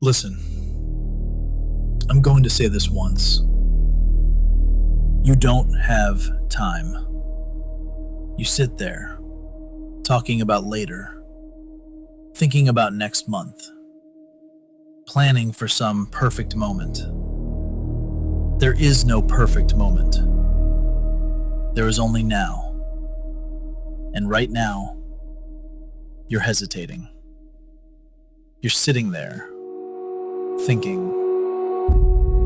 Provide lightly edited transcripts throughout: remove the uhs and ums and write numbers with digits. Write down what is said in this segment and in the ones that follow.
Listen, I'm going to say this once. You don't have time. You sit there, talking about later, thinking about next month, planning for some perfect moment. There is no perfect moment. There is only now. And right now, you're hesitating. You're sitting there, thinking,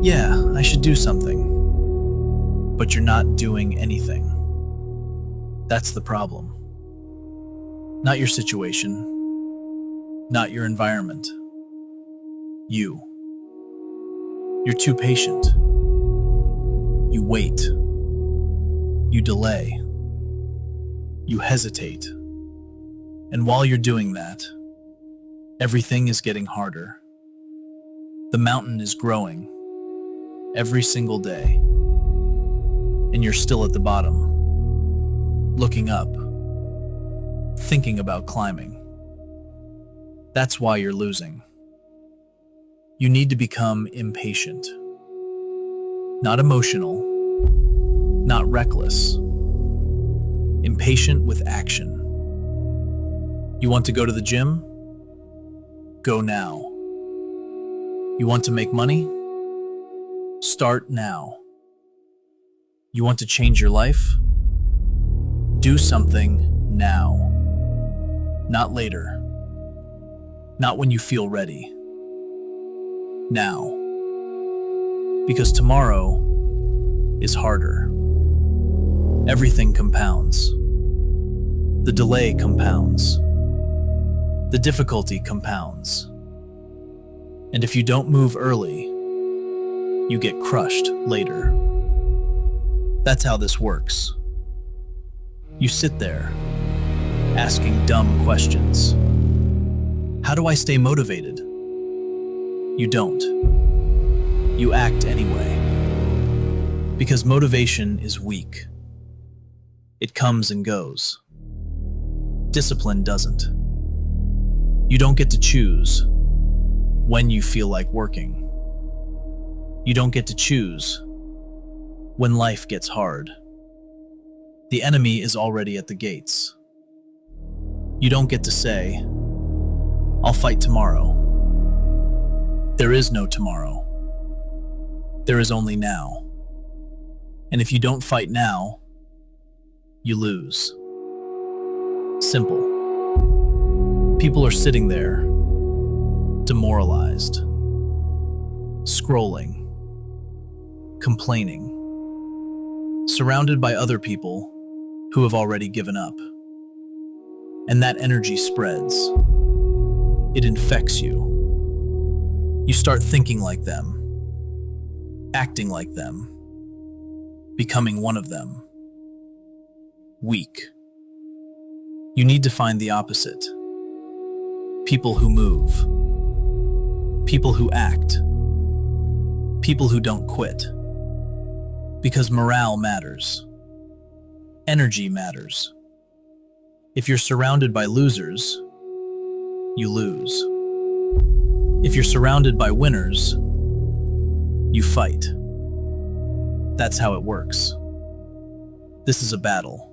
yeah, I should do something. But you're not doing anything. That's the problem. Not your situation, not your environment. You. You're too patient. You wait. You delay. You hesitate. And while you're doing that, everything is getting harder. The mountain is growing every single day. And you're still at the bottom, looking up, thinking about climbing. That's why you're losing. You need to become impatient. Not emotional, not reckless. Impatient with action. You want to go to the gym? Go now. You want to make money? Start now. You want to change your life? Do something now. Not later. Not when you feel ready. Now. Because tomorrow is harder. Everything compounds. The delay compounds. The difficulty compounds. And if you don't move early, you get crushed later. That's how this works. You sit there, asking dumb questions. How do I stay motivated? You don't. You act anyway. Because motivation is weak. It comes and goes. Discipline doesn't. You don't get to choose when you feel like working. You don't get to choose when life gets hard. The enemy is already at the gates. You don't get to say, I'll fight tomorrow. There is no tomorrow. There is only now. And if you don't fight now, you lose. Simple. People are sitting there, demoralized, scrolling, complaining, surrounded by other people who have already given up. And that energy spreads. It infects you. You start thinking like them, acting like them, becoming one of them. Weak. You need to find the opposite. People who move. People who act. People who don't quit. Because morale matters. Energy matters. If you're surrounded by losers, you lose. If you're surrounded by winners, you fight. That's how it works. This is a battle.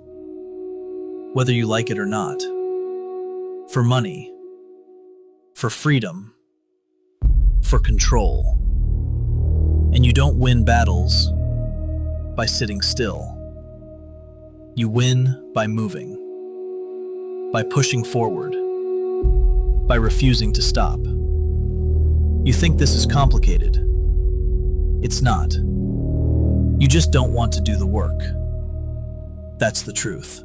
Whether you like it or not. For money. For freedom. For control. And you don't win battles by sitting still. You win by moving. By pushing forward. By refusing to stop. You think this is complicated. It's not. You just don't want to do the work. That's the truth.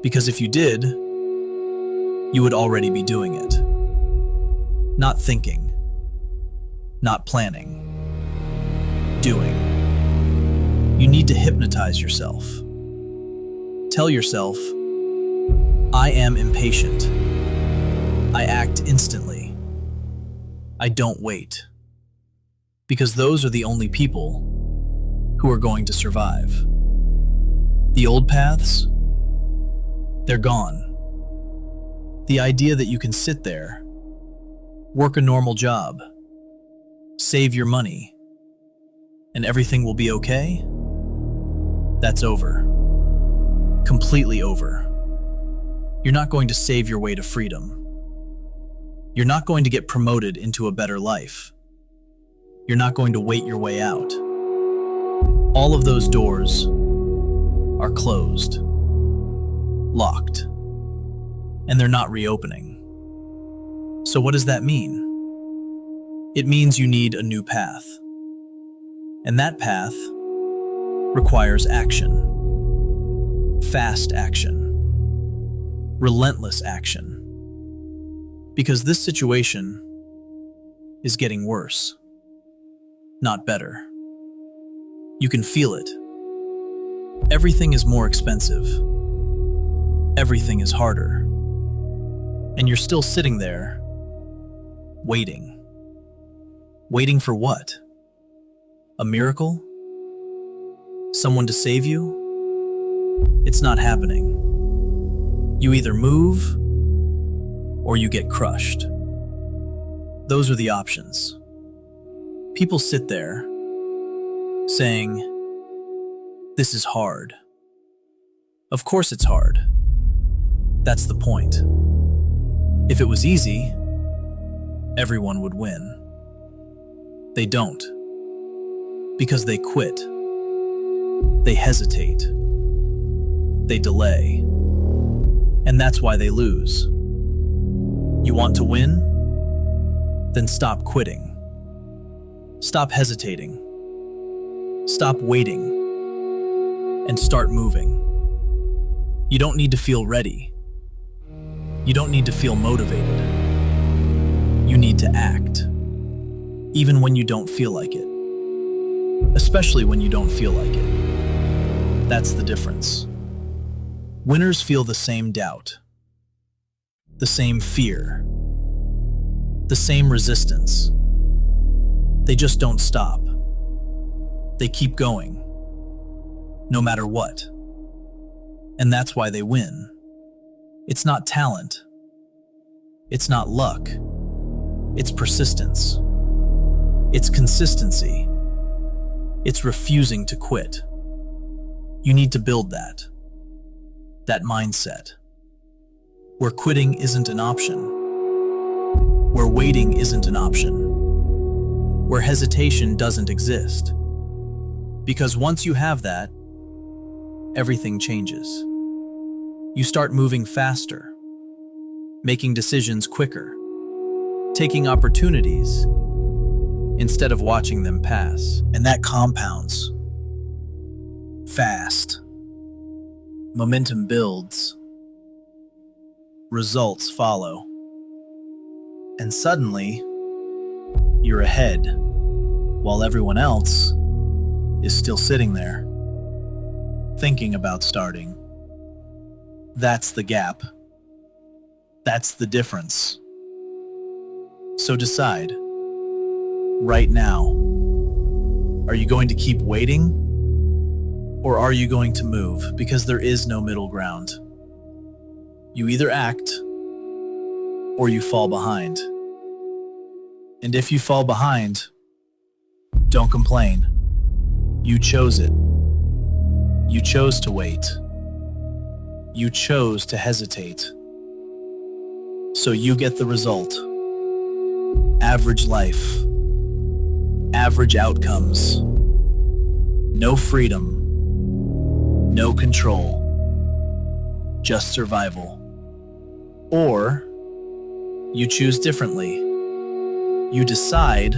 Because if you did, you would already be doing it. Not thinking. Not planning. Doing. You need to hypnotize yourself. Tell yourself, I am impatient. I act instantly. I don't wait. Because those are the only people who are going to survive. The old paths, they're gone. The idea that you can sit there Work a normal job, save your money, and everything will be okay? That's over. Completely over. You're not going to save your way to freedom. You're not going to get promoted into a better life. You're not going to wait your way out. All of those doors are closed, locked, and they're not reopening. So what does that mean? It means you need a new path. And that path requires action. Fast action. Relentless action. Because this situation is getting worse, not better. You can feel it. Everything is more expensive. Everything is harder. And you're still sitting there, waiting. Waiting for what? A miracle? Someone to save you? It's not happening. You either move or you get crushed. Those are the options. People sit there saying, "This is hard." Of course it's hard. That's the point. If it was easy, everyone would win. They don't. Because they quit. They hesitate. They delay. And that's why they lose. You want to win? Then stop quitting. Stop hesitating. Stop waiting. And start moving. You don't need to feel ready. You don't need to feel motivated. You need to act. Even when you don't feel like it. Especially when you don't feel like it. That's the difference. Winners feel the same doubt. The same fear. The same resistance. They just don't stop. They keep going. No matter what. And that's why they win. It's not talent. It's not luck. It's persistence. It's consistency. It's refusing to quit. You need to build that mindset. Where quitting isn't an option. Where waiting isn't an option. Where hesitation doesn't exist. Because once you have that, everything changes. You start moving faster, making decisions quicker, taking opportunities instead of watching them pass. And that compounds. Fast. Momentum builds. Results follow. And suddenly, you're ahead, while everyone else is still sitting there, thinking about starting. That's the gap. That's the difference. So decide, right now, are you going to keep waiting? Or are you going to move? Because there is no middle ground. You either act, or you fall behind. And if you fall behind, don't complain. You chose it. You chose to wait. You chose to hesitate. So you get the result. Average life. Average outcomes. No freedom. No control. Just survival. Or you choose differently. You decide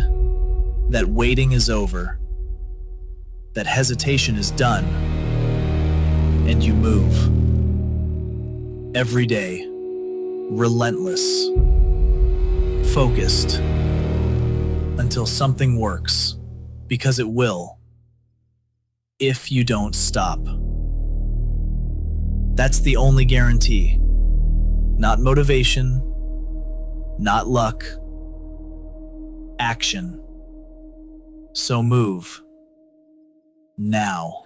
that waiting is over, that hesitation is done, and you move. Every day, relentless, focused, until something works, because it will, if you don't stop. That's the only guarantee. Not motivation, not luck, action. So move now.